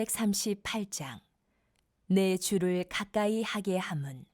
438장 내 주를 가까이 하게 함은.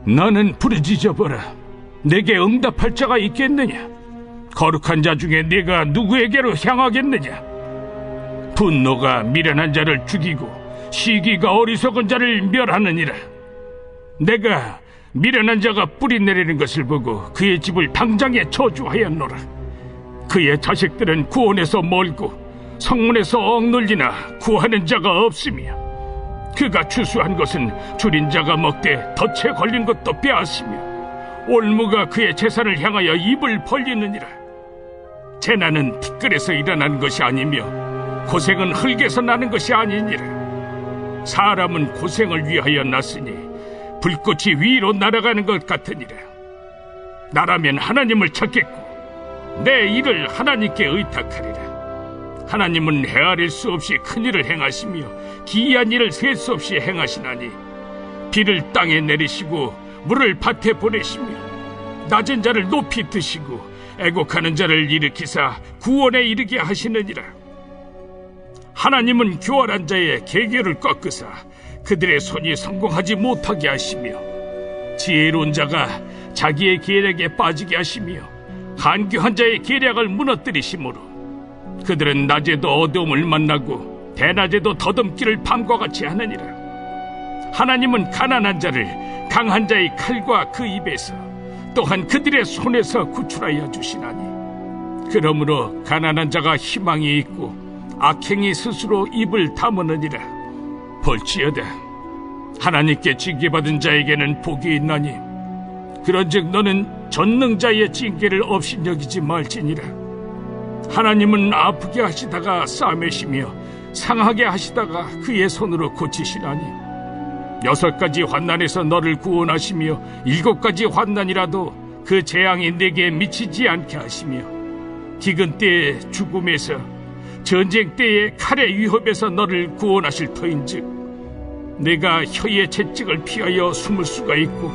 나는 부르짖어보라. 내게 응답할 자가 있겠느냐? 거룩한 자 중에 네가 누구에게로 향하겠느냐? 분노가 미련한 자를 죽이고 시기가 어리석은 자를 멸하느니라. 내가 미련한 자가 뿌리 내리는 것을 보고 그의 집을 당장에 저주하였노라. 그의 자식들은 구원에서 멀고 성문에서 억눌리나 구하는 자가 없으며, 그가 추수한 것은 줄인 자가 먹되 덫에 걸린 것도 빼앗으며, 올무가 그의 재산을 향하여 입을 벌리느니라. 재난은 티끌에서 일어나는 것이 아니며 고생은 흙에서 나는 것이 아니니라. 사람은 고생을 위하여 났으니 불꽃이 위로 날아가는 것 같으니라. 나라면 하나님을 찾겠고 내 일을 하나님께 의탁하리라. 하나님은 헤아릴 수 없이 큰 일을 행하시며 기이한 일을 셀 수 없이 행하시나니, 비를 땅에 내리시고 물을 밭에 보내시며 낮은 자를 높이 드시고 애곡하는 자를 일으키사 구원에 이르게 하시느니라. 하나님은 교활한 자의 계계를 꺾으사 그들의 손이 성공하지 못하게 하시며, 지혜로운 자가 자기의 계략에 빠지게 하시며 간교한 자의 계략을 무너뜨리시므로 그들은 낮에도 어두움을 만나고 대낮에도 더듬기를 밤과 같이 하느니라. 하나님은 가난한 자를 강한 자의 칼과 그 입에서 또한 그들의 손에서 구출하여 주시나니, 그러므로 가난한 자가 희망이 있고 악행이 스스로 입을 다무느니라. 볼지어다, 하나님께 징계받은 자에게는 복이 있나니 그런즉 너는 전능자의 징계를 업신여기지 말지니라. 하나님은 아프게 하시다가 싸매시며 상하게 하시다가 그의 손으로 고치시나니, 6가지 환난에서 너를 구원하시며 7가지 환난이라도 그 재앙이 내게 미치지 않게 하시며, 기근 때의 죽음에서 전쟁 때의 칼의 위협에서 너를 구원하실 터인즉 내가 혀의 채찍을 피하여 숨을 수가 있고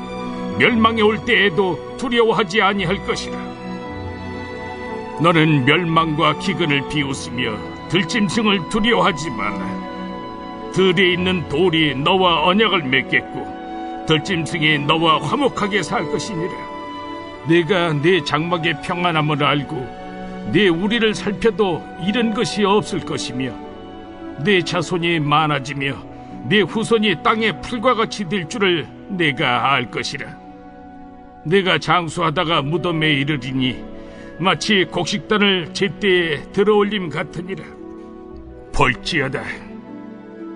멸망에 올 때에도 두려워하지 아니할 것이라. 너는 멸망과 기근을 비웃으며 들짐승을 두려워하지 말라. 들에 있는 돌이 너와 언약을 맺겠고 들짐승이 너와 화목하게 살 것이니라. 내가 네 장막의 평안함을 알고 네 우리를 살펴도 잃은 것이 없을 것이며, 네 자손이 많아지며 네 후손이 땅의 풀과 같이 될 줄을 내가 알 것이라. 내가 장수하다가 무덤에 이르리니 마치 곡식단을 제때에 들어올림 같으니라. 볼지어다,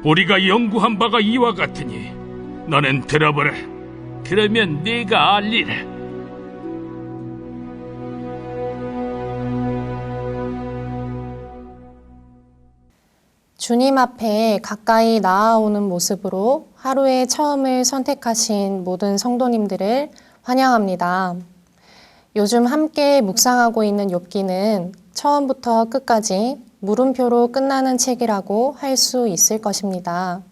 우리가 연구한 바가 이와 같으니 너는 들어보라. 그러면 네가 알리라. 주님 앞에 가까이 나아오는 모습으로 하루의 처음을 선택하신 모든 성도님들을 환영합니다. 요즘 함께 묵상하고 있는 욥기는 처음부터 끝까지 물음표로 끝나는 책이라고 할 수 있을 것입니다.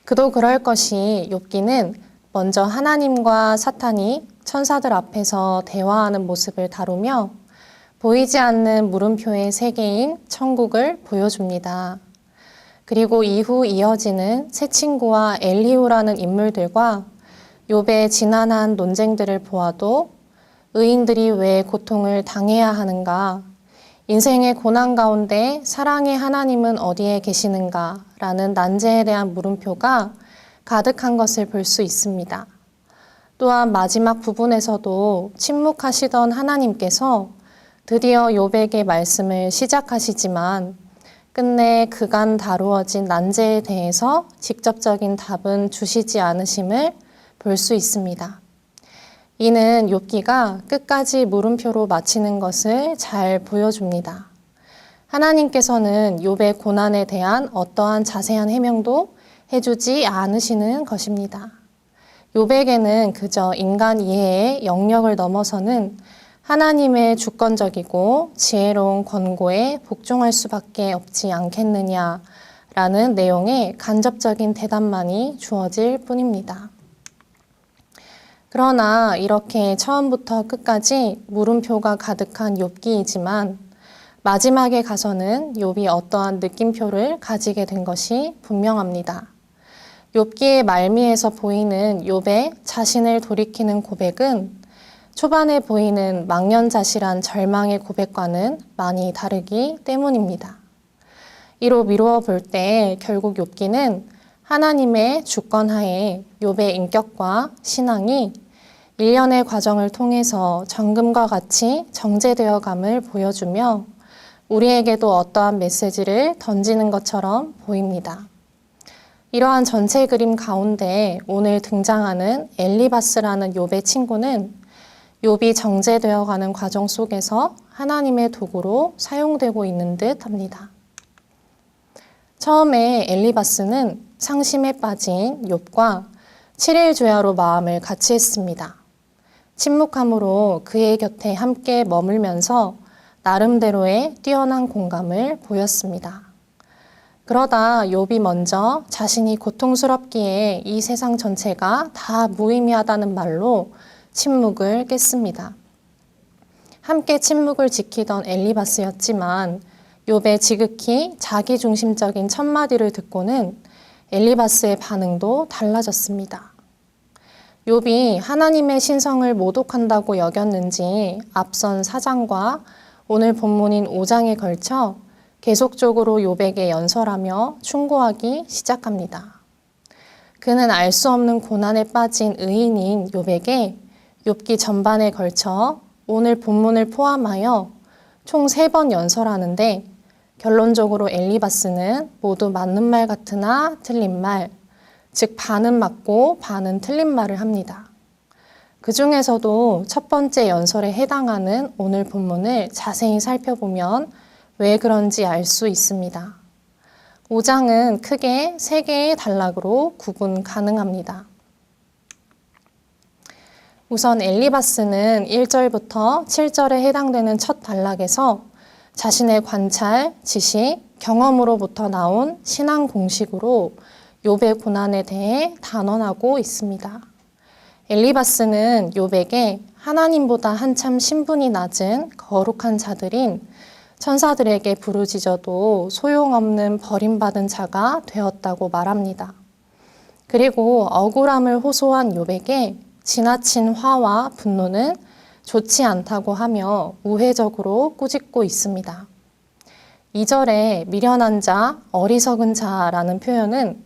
그도 그럴 것이 욥기는 먼저 하나님과 사탄이 천사들 앞에서 대화하는 모습을 다루며 보이지 않는 물음표의 세계인 천국을 보여줍니다. 그리고 이후 이어지는 새 친구와 엘리후라는 인물들과 욥의 지난한 논쟁들을 보아도 의인들이 왜 고통을 당해야 하는가, 인생의 고난 가운데 사랑의 하나님은 어디에 계시는가 라는 난제에 대한 물음표가 가득한 것을 볼 수 있습니다. 또한 마지막 부분에서도 침묵하시던 하나님께서 드디어 욥에게 말씀을 시작하시지만 끝내 그간 다루어진 난제에 대해서 직접적인 답은 주시지 않으심을 볼 수 있습니다. 이는 욥기가 끝까지 물음표로 마치는 것을 잘 보여줍니다. 하나님께서는 욥의 고난에 대한 어떠한 자세한 해명도 해주지 않으시는 것입니다. 욥에게는 그저 인간 이해의 영역을 넘어서는 하나님의 주권적이고 지혜로운 권고에 복종할 수밖에 없지 않겠느냐라는 내용의 간접적인 대답만이 주어질 뿐입니다. 그러나 이렇게 처음부터 끝까지 물음표가 가득한 욥기이지만 마지막에 가서는 욥이 어떠한 느낌표를 가지게 된 것이 분명합니다. 욥기의 말미에서 보이는 욥의 자신을 돌이키는 고백은 초반에 보이는 망연자실한 절망의 고백과는 많이 다르기 때문입니다. 이로 미루어 볼 때 결국 욥기는 하나님의 주권하에 욥의 인격과 신앙이 일련의 과정을 통해서 정금과 같이 정제되어감을 보여주며 우리에게도 어떠한 메시지를 던지는 것처럼 보입니다. 이러한 전체 그림 가운데 오늘 등장하는 엘리바스라는 욥의 친구는 욥이 정제되어가는 과정 속에서 하나님의 도구로 사용되고 있는 듯 합니다. 처음에 엘리바스는 상심에 빠진 욥과 7일 주야로 마음을 같이 했습니다. 침묵함으로 그의 곁에 함께 머물면서 나름대로의 뛰어난 공감을 보였습니다. 그러다 욥이 먼저 자신이 고통스럽기에 이 세상 전체가 다 무의미하다는 말로 침묵을 깼습니다. 함께 침묵을 지키던 엘리바스였지만 욥의 지극히 자기중심적인 첫마디를 듣고는 엘리바스의 반응도 달라졌습니다. 욥이 하나님의 신성을 모독한다고 여겼는지 앞선 4장과 오늘 본문인 5장에 걸쳐 계속적으로 욥에게 연설하며 충고하기 시작합니다. 그는 알 수 없는 고난에 빠진 의인인 욥에게 욥기 전반에 걸쳐 오늘 본문을 포함하여 총 3번 연설하는데 결론적으로 엘리바스는 모두 맞는 말 같으나 틀린 말, 즉 반은 맞고 반은 틀린 말을 합니다. 그 중에서도 첫 번째 연설에 해당하는 오늘 본문을 자세히 살펴보면 왜 그런지 알 수 있습니다. 5장은 크게 3개의 단락으로 구분 가능합니다. 우선 엘리바스는 1절부터 7절에 해당되는 첫 단락에서 자신의 관찰, 지식, 경험으로부터 나온 신앙 공식으로 욥의 고난에 대해 단언하고 있습니다. 엘리바스는 욥에게 하나님보다 한참 신분이 낮은 거룩한 자들인 천사들에게 부르짖어도 소용없는 버림받은 자가 되었다고 말합니다. 그리고 억울함을 호소한 욥에게 지나친 화와 분노는 좋지 않다고 하며 우회적으로 꾸짖고 있습니다. 2절에 미련한 자, 어리석은 자라는 표현은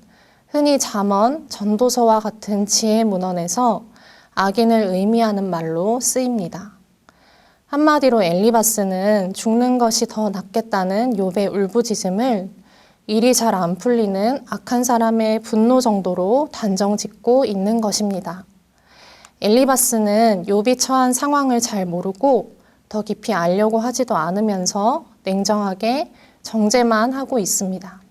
흔히 잠언, 전도서와 같은 지혜 문헌에서 악인을 의미하는 말로 쓰입니다. 한마디로 엘리바스는 죽는 것이 더 낫겠다는 욥의 울부짖음을 일이 잘 안 풀리는 악한 사람의 분노 정도로 단정짓고 있는 것입니다. 엘리바스는 욥이 처한 상황을 잘 모르고 더 깊이 알려고 하지도 않으면서 냉정하게 정죄만 하고 있습니다.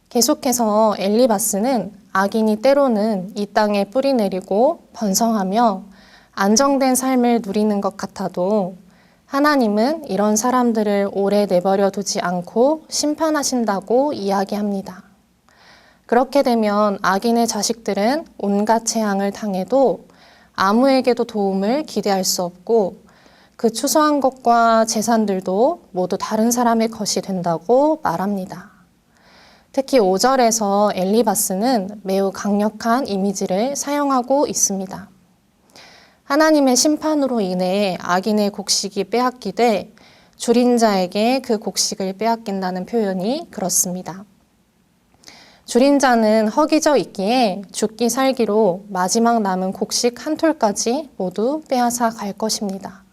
계속해서 엘리바스는 악인이 때로는 이 땅에 뿌리 내리고 번성하며 안정된 삶을 누리는 것 같아도 하나님은 이런 사람들을 오래 내버려 두지 않고 심판하신다고 이야기합니다. 그렇게 되면 악인의 자식들은 온갖 재앙을 당해도 아무에게도 도움을 기대할 수 없고 그 추수한 것과 재산들도 모두 다른 사람의 것이 된다고 말합니다. 특히 5절에서 엘리바스는 매우 강력한 이미지를 사용하고 있습니다. 하나님의 심판으로 인해 악인의 곡식이 빼앗기되 줄인 자에게 그 곡식을 빼앗긴다는 표현이 그렇습니다. 줄인 자는 허기져 있기에 죽기 살기로 마지막 남은 곡식 한 톨까지 모두 빼앗아 갈 것입니다.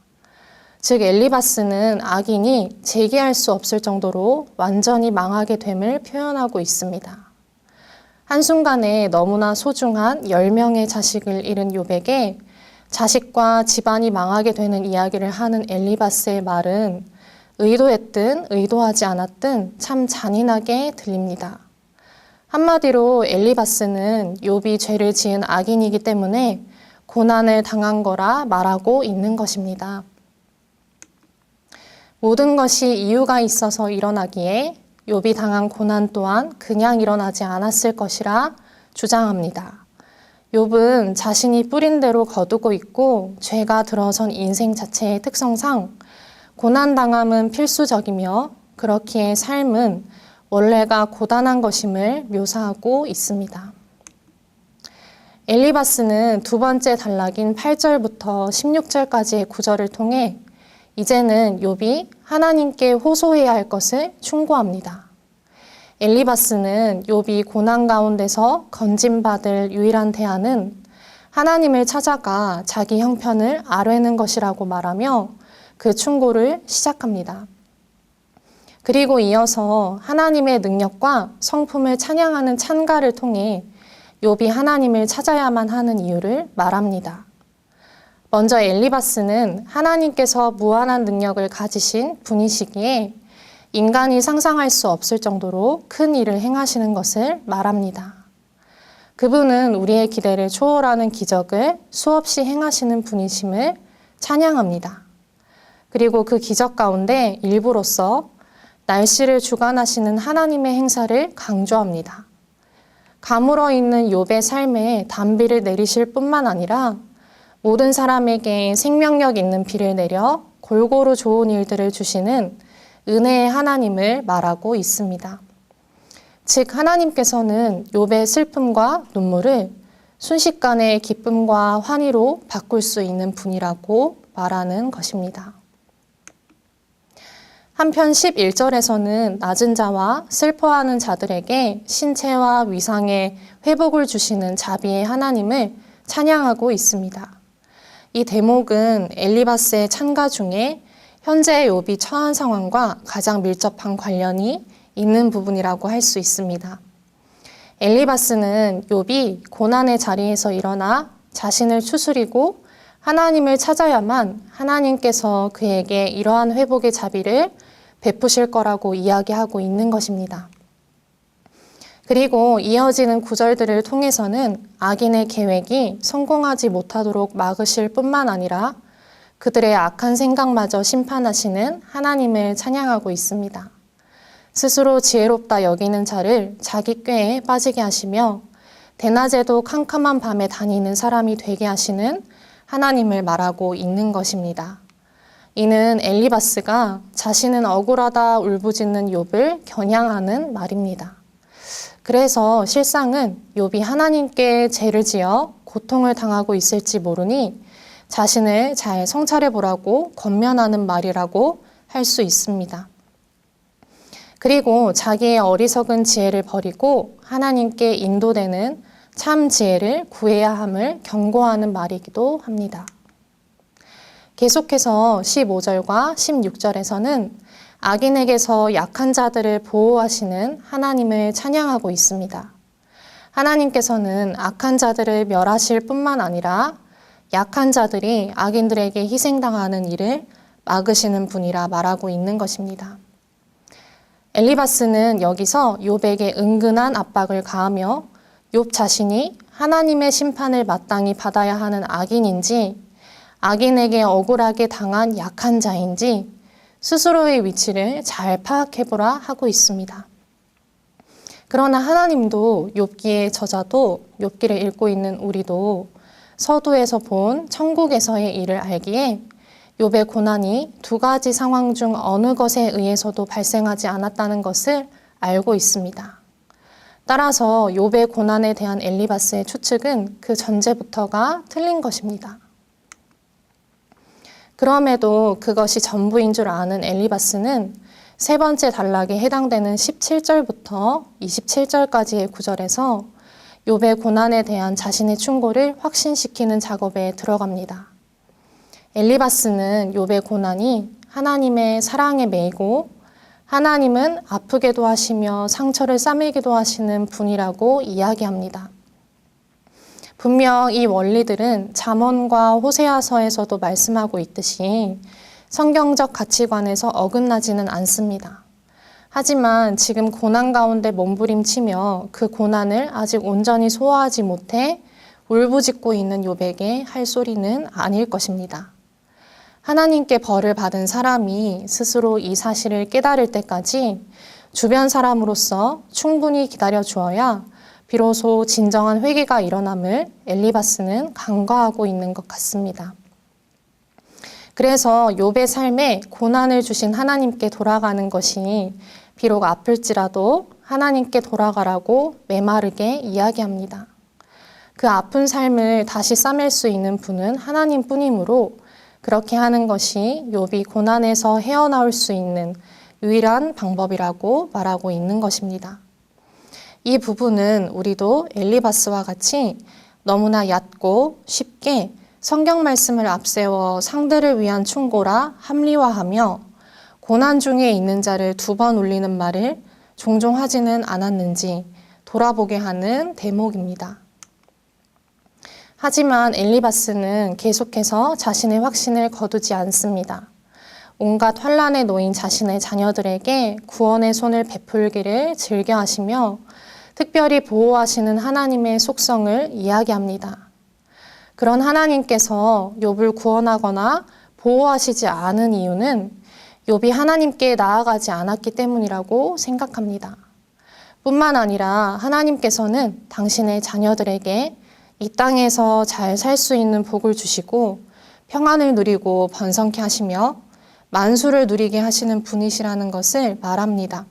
즉 엘리바스는 악인이 재기할 수 없을 정도로 완전히 망하게 됨을 표현하고 있습니다. 한순간에 너무나 소중한 10명의 자식을 잃은 욥에게 자식과 집안이 망하게 되는 이야기를 하는 엘리바스의 말은 의도했든 의도하지 않았든 참 잔인하게 들립니다. 한마디로 엘리바스는 욥이 죄를 지은 악인이기 때문에 고난을 당한 거라 말하고 있는 것입니다. 모든 것이 이유가 있어서 일어나기에 욥이 당한 고난 또한 그냥 일어나지 않았을 것이라 주장합니다. 욥은 자신이 뿌린 대로 거두고 있고 죄가 들어선 인생 자체의 특성상 고난당함은 필수적이며 그렇기에 삶은 원래가 고단한 것임을 묘사하고 있습니다. 엘리바스는 두 번째 단락인 8절부터 16절까지의 구절을 통해 이제는 욥이 하나님께 호소해야 할 것을 충고합니다. 엘리바스는 욥이 고난 가운데서 건짐받을 유일한 대안은 하나님을 찾아가 자기 형편을 아뢰는 것이라고 말하며 그 충고를 시작합니다. 그리고 이어서 하나님의 능력과 성품을 찬양하는 찬가를 통해 욥이 하나님을 찾아야만 하는 이유를 말합니다. 먼저 엘리바스는 하나님께서 무한한 능력을 가지신 분이시기에 인간이 상상할 수 없을 정도로 큰 일을 행하시는 것을 말합니다. 그분은 우리의 기대를 초월하는 기적을 수없이 행하시는 분이심을 찬양합니다. 그리고 그 기적 가운데 일부로서 날씨를 주관하시는 하나님의 행사를 강조합니다. 가물어 있는 욥의 삶에 단비를 내리실 뿐만 아니라 모든 사람에게 생명력 있는 비를 내려 골고루 좋은 일들을 주시는 은혜의 하나님을 말하고 있습니다. 즉 하나님께서는 욥의 슬픔과 눈물을 순식간에 기쁨과 환희로 바꿀 수 있는 분이라고 말하는 것입니다. 한편 11절에서는 낮은 자와 슬퍼하는 자들에게 신체와 위상의 회복을 주시는 자비의 하나님을 찬양하고 있습니다. 이 대목은 엘리바스의 찬가 중에 현재 욥이 처한 상황과 가장 밀접한 관련이 있는 부분이라고 할 수 있습니다. 엘리바스는 욥이 고난의 자리에서 일어나 자신을 추스리고 하나님을 찾아야만 하나님께서 그에게 이러한 회복의 자비를 베푸실 거라고 이야기하고 있는 것입니다. 그리고 이어지는 구절들을 통해서는 악인의 계획이 성공하지 못하도록 막으실 뿐만 아니라 그들의 악한 생각마저 심판하시는 하나님을 찬양하고 있습니다. 스스로 지혜롭다 여기는 자를 자기 꾀에 빠지게 하시며 대낮에도 캄캄한 밤에 다니는 사람이 되게 하시는 하나님을 말하고 있는 것입니다. 이는 엘리바스가 자신은 억울하다 울부짖는 욥을 겨냥하는 말입니다. 그래서 실상은 욥이 하나님께 죄를 지어 고통을 당하고 있을지 모르니 자신을 잘 성찰해 보라고 권면하는 말이라고 할 수 있습니다. 그리고 자기의 어리석은 지혜를 버리고 하나님께 인도되는 참 지혜를 구해야 함을 경고하는 말이기도 합니다. 계속해서 15절과 16절에서는 악인에게서 약한 자들을 보호하시는 하나님을 찬양하고 있습니다. 하나님께서는 악한 자들을 멸하실 뿐만 아니라 약한 자들이 악인들에게 희생당하는 일을 막으시는 분이라 말하고 있는 것입니다. 엘리바스는 여기서 욥에게 은근한 압박을 가하며 욥 자신이 하나님의 심판을 마땅히 받아야 하는 악인인지 악인에게 억울하게 당한 약한 자인지 스스로의 위치를 잘 파악해보라 하고 있습니다. 그러나 하나님도 욥기의 저자도 욥기를 읽고 있는 우리도 서두에서 본 천국에서의 일을 알기에 욥의 고난이 두 가지 상황 중 어느 것에 의해서도 발생하지 않았다는 것을 알고 있습니다. 따라서 욥의 고난에 대한 엘리바스의 추측은 그 전제부터가 틀린 것입니다. 그럼에도 그것이 전부인 줄 아는 엘리바스는 세 번째 단락에 해당되는 17절부터 27절까지의 구절에서 욥의 고난에 대한 자신의 충고를 확신시키는 작업에 들어갑니다. 엘리바스는 욥의 고난이 하나님의 사랑에 매이고 하나님은 아프게도 하시며 상처를 싸매기도 하시는 분이라고 이야기합니다. 분명 이 원리들은 잠언과 호세아서에서도 말씀하고 있듯이 성경적 가치관에서 어긋나지는 않습니다. 하지만 지금 고난 가운데 몸부림치며 그 고난을 아직 온전히 소화하지 못해 울부짖고 있는 욥에게 할 소리는 아닐 것입니다. 하나님께 벌을 받은 사람이 스스로 이 사실을 깨달을 때까지 주변 사람으로서 충분히 기다려 주어야 비로소 진정한 회개가 일어남을 엘리바스는 간과하고 있는 것 같습니다. 그래서 욥의 삶에 고난을 주신 하나님께 돌아가는 것이 비록 아플지라도 하나님께 돌아가라고 메마르게 이야기합니다. 그 아픈 삶을 다시 싸맬 수 있는 분은 하나님뿐이므로 그렇게 하는 것이 욥이 고난에서 헤어나올 수 있는 유일한 방법이라고 말하고 있는 것입니다. 이 부분은 우리도 엘리바스와 같이 너무나 얕고 쉽게 성경 말씀을 앞세워 상대를 위한 충고라 합리화하며 고난 중에 있는 자를 두 번 울리는 말을 종종 하지는 않았는지 돌아보게 하는 대목입니다. 하지만 엘리바스는 계속해서 자신의 확신을 거두지 않습니다. 온갖 환난에 놓인 자신의 자녀들에게 구원의 손을 베풀기를 즐겨하시며 특별히 보호하시는 하나님의 속성을 이야기합니다. 그런 하나님께서 욥을 구원하거나 보호하시지 않은 이유는 욥이 하나님께 나아가지 않았기 때문이라고 생각합니다. 뿐만 아니라 하나님께서는 당신의 자녀들에게 이 땅에서 잘 살 수 있는 복을 주시고 평안을 누리고 번성케 하시며 만수를 누리게 하시는 분이시라는 것을 말합니다.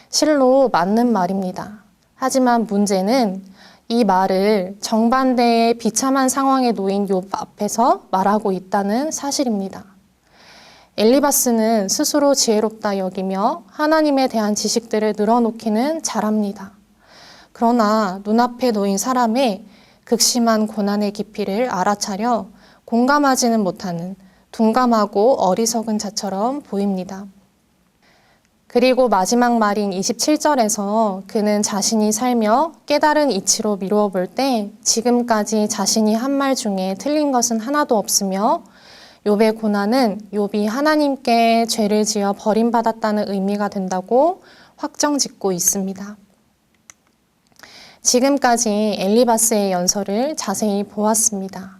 실로 맞는 말입니다. 하지만 문제는 이 말을 정반대의 비참한 상황에 놓인 욥 앞에서 말하고 있다는 사실입니다. 엘리바스는 스스로 지혜롭다 여기며 하나님에 대한 지식들을 늘어놓기는 잘합니다. 그러나 눈앞에 놓인 사람의 극심한 고난의 깊이를 알아차려 공감하지는 못하는 둔감하고 어리석은 자처럼 보입니다. 그리고 마지막 말인 27절에서 그는 자신이 살며 깨달은 이치로 미루어 볼 때 지금까지 자신이 한 말 중에 틀린 것은 하나도 없으며 욥의 고난은 욥이 하나님께 죄를 지어 버림받았다는 의미가 된다고 확정짓고 있습니다. 지금까지 엘리바스의 연설을 자세히 보았습니다.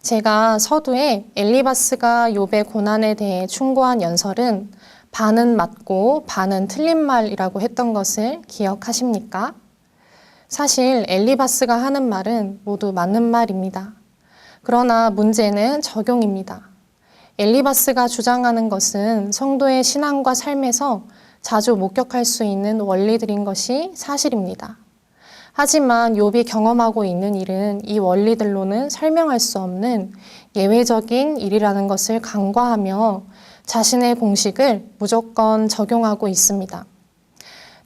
제가 서두에 엘리바스가 욥의 고난에 대해 충고한 연설은 반은 맞고 반은 틀린 말이라고 했던 것을 기억하십니까? 사실 엘리바스가 하는 말은 모두 맞는 말입니다. 그러나 문제는 적용입니다. 엘리바스가 주장하는 것은 성도의 신앙과 삶에서 자주 목격할 수 있는 원리들인 것이 사실입니다. 하지만 욥이 경험하고 있는 일은 이 원리들로는 설명할 수 없는 예외적인 일이라는 것을 간과하며 자신의 공식을 무조건 적용하고 있습니다.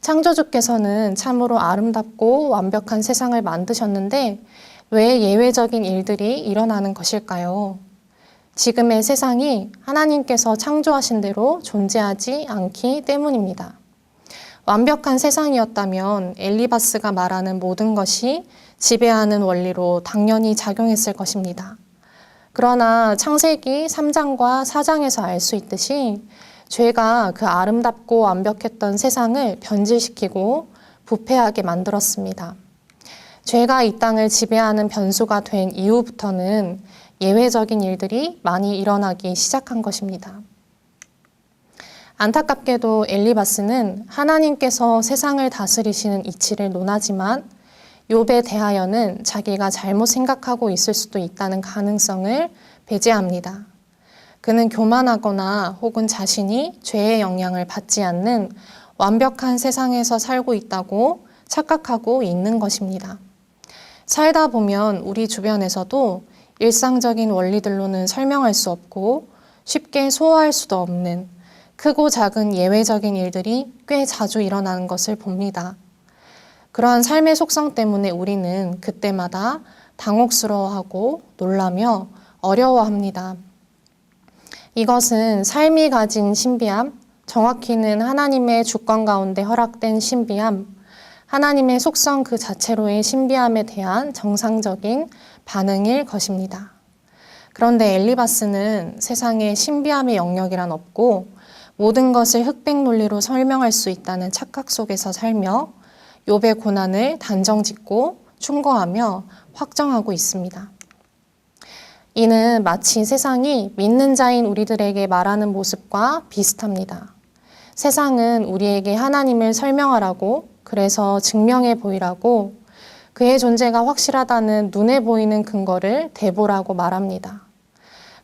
창조주께서는 참으로 아름답고 완벽한 세상을 만드셨는데 왜 예외적인 일들이 일어나는 것일까요? 지금의 세상이 하나님께서 창조하신 대로 존재하지 않기 때문입니다. 완벽한 세상이었다면 엘리바스가 말하는 모든 것이 지배하는 원리로 당연히 작용했을 것입니다. 그러나 창세기 3장과 4장에서 알 수 있듯이 죄가 그 아름답고 완벽했던 세상을 변질시키고 부패하게 만들었습니다. 죄가 이 땅을 지배하는 변수가 된 이후부터는 예외적인 일들이 많이 일어나기 시작한 것입니다. 안타깝게도 엘리바스는 하나님께서 세상을 다스리시는 이치를 논하지만 욥에 대하여는 자기가 잘못 생각하고 있을 수도 있다는 가능성을 배제합니다. 그는 교만하거나 혹은 자신이 죄의 영향을 받지 않는 완벽한 세상에서 살고 있다고 착각하고 있는 것입니다. 살다 보면 우리 주변에서도 일상적인 원리들로는 설명할 수 없고 쉽게 소화할 수도 없는 크고 작은 예외적인 일들이 꽤 자주 일어나는 것을 봅니다. 그러한 삶의 속성 때문에 우리는 그때마다 당혹스러워하고 놀라며 어려워합니다. 이것은 삶이 가진 신비함, 정확히는 하나님의 주권 가운데 허락된 신비함, 하나님의 속성 그 자체로의 신비함에 대한 정상적인 반응일 것입니다. 그런데 엘리바스는 세상에 신비함의 영역이란 없고 모든 것을 흑백 논리로 설명할 수 있다는 착각 속에서 살며 욥의 고난을 단정짓고 충고하며 확정하고 있습니다. 이는 마치 세상이 믿는 자인 우리들에게 말하는 모습과 비슷합니다. 세상은 우리에게 하나님을 설명하라고, 그래서 증명해 보이라고, 그의 존재가 확실하다는 눈에 보이는 근거를 대보라고 말합니다.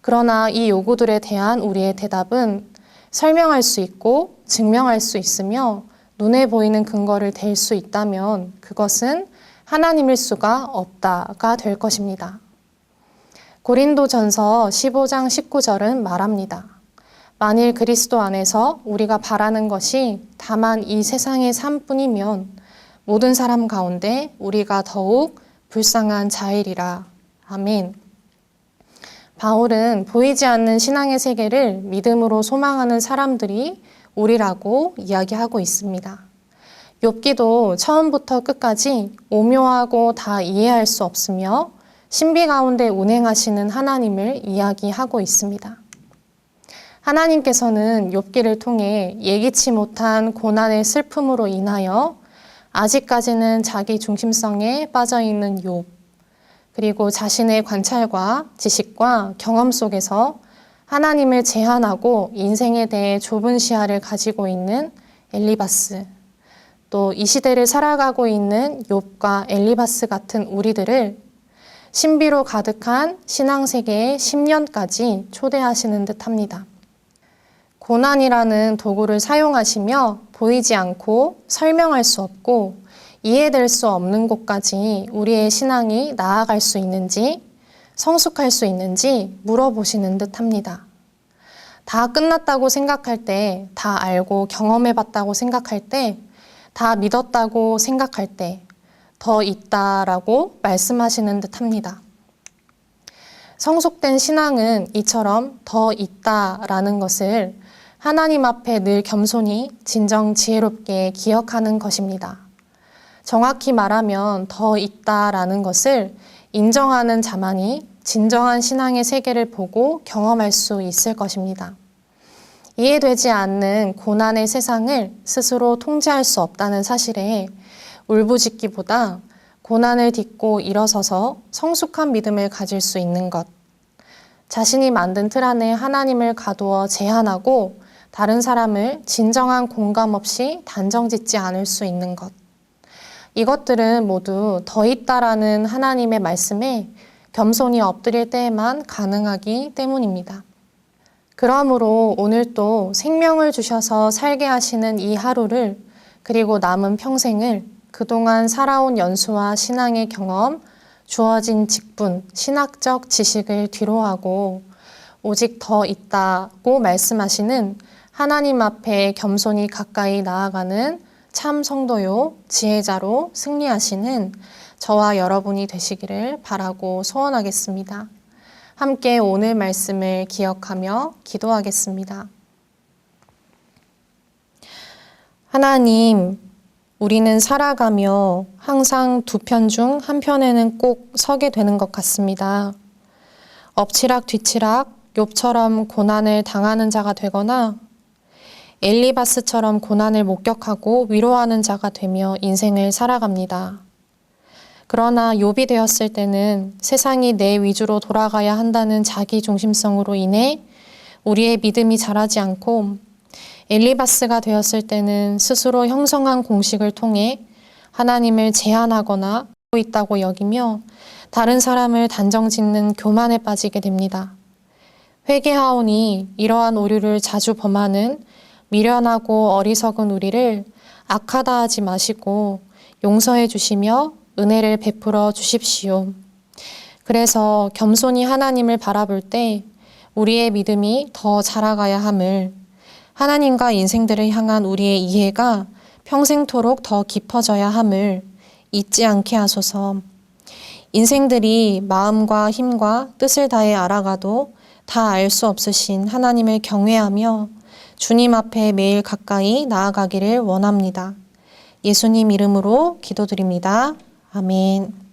그러나 이 요구들에 대한 우리의 대답은 설명할 수 있고 증명할 수 있으며 눈에 보이는 근거를 댈 수 있다면 그것은 하나님일 수가 없다가 될 것입니다. 고린도전서 15장 19절은 말합니다. 만일 그리스도 안에서 우리가 바라는 것이 다만 이 세상의 삶뿐이면 모든 사람 가운데 우리가 더욱 불쌍한 자이리라. 아멘. 바울은 보이지 않는 신앙의 세계를 믿음으로 소망하는 사람들이 우리라고 이야기하고 있습니다. 욥기도 처음부터 끝까지 오묘하고 다 이해할 수 없으며 신비 가운데 운행하시는 하나님을 이야기하고 있습니다. 하나님께서는 욥기를 통해 예기치 못한 고난의 슬픔으로 인하여 아직까지는 자기 중심성에 빠져있는 욥, 그리고 자신의 관찰과 지식과 경험 속에서 하나님을 제한하고 인생에 대해 좁은 시야를 가지고 있는 엘리바스, 또 이 시대를 살아가고 있는 욥과 엘리바스 같은 우리들을 신비로 가득한 신앙세계의 10년까지 초대하시는 듯합니다. 고난이라는 도구를 사용하시며 보이지 않고 설명할 수 없고 이해될 수 없는 곳까지 우리의 신앙이 나아갈 수 있는지 성숙할 수 있는지 물어보시는 듯 합니다. 다 끝났다고 생각할 때, 다 알고 경험해봤다고 생각할 때, 다 믿었다고 생각할 때, 더 있다라고 말씀하시는 듯 합니다. 성숙된 신앙은 이처럼 더 있다라는 것을 하나님 앞에 늘 겸손히 진정 지혜롭게 기억하는 것입니다. 정확히 말하면 더 있다라는 것을 인정하는 자만이 진정한 신앙의 세계를 보고 경험할 수 있을 것입니다. 이해되지 않는 고난의 세상을 스스로 통제할 수 없다는 사실에 울부짖기보다 고난을 딛고 일어서서 성숙한 믿음을 가질 수 있는 것, 자신이 만든 틀 안에 하나님을 가두어 제한하고 다른 사람을 진정한 공감 없이 단정짓지 않을 수 있는 것, 이것들은 모두 더 있다라는 하나님의 말씀에 겸손히 엎드릴 때에만 가능하기 때문입니다. 그러므로 오늘 또 생명을 주셔서 살게 하시는 이 하루를 그리고 남은 평생을 그동안 살아온 연수와 신앙의 경험, 주어진 직분, 신학적 지식을 뒤로하고 오직 더 있다고 말씀하시는 하나님 앞에 겸손히 가까이 나아가는 참 성도요, 지혜자로 승리하시는 저와 여러분이 되시기를 바라고 소원하겠습니다. 함께 오늘 말씀을 기억하며 기도하겠습니다. 하나님, 우리는 살아가며 항상 두 편 중 한 편에는 꼭 서게 되는 것 같습니다. 엎치락 뒤치락 욥처럼 고난을 당하는 자가 되거나 엘리바스처럼 고난을 목격하고 위로하는 자가 되며 인생을 살아갑니다. 그러나 욥이 되었을 때는 세상이 내 위주로 돌아가야 한다는 자기 중심성으로 인해 우리의 믿음이 자라지 않고 엘리바스가 되었을 때는 스스로 형성한 공식을 통해 하나님을 제한하거나 하고 있다고 여기며 다른 사람을 단정짓는 교만에 빠지게 됩니다. 회개하오니 이러한 오류를 자주 범하는 미련하고 어리석은 우리를 악하다 하지 마시고 용서해 주시며 은혜를 베풀어 주십시오. 그래서 겸손히 하나님을 바라볼 때 우리의 믿음이 더 자라가야 함을, 하나님과 인생들을 향한 우리의 이해가 평생토록 더 깊어져야 함을 잊지 않게 하소서. 인생들이 마음과 힘과 뜻을 다해 알아가도 다 알 수 없으신 하나님을 경외하며 주님 앞에 매일 가까이 나아가기를 원합니다. 예수님 이름으로 기도드립니다. 아멘.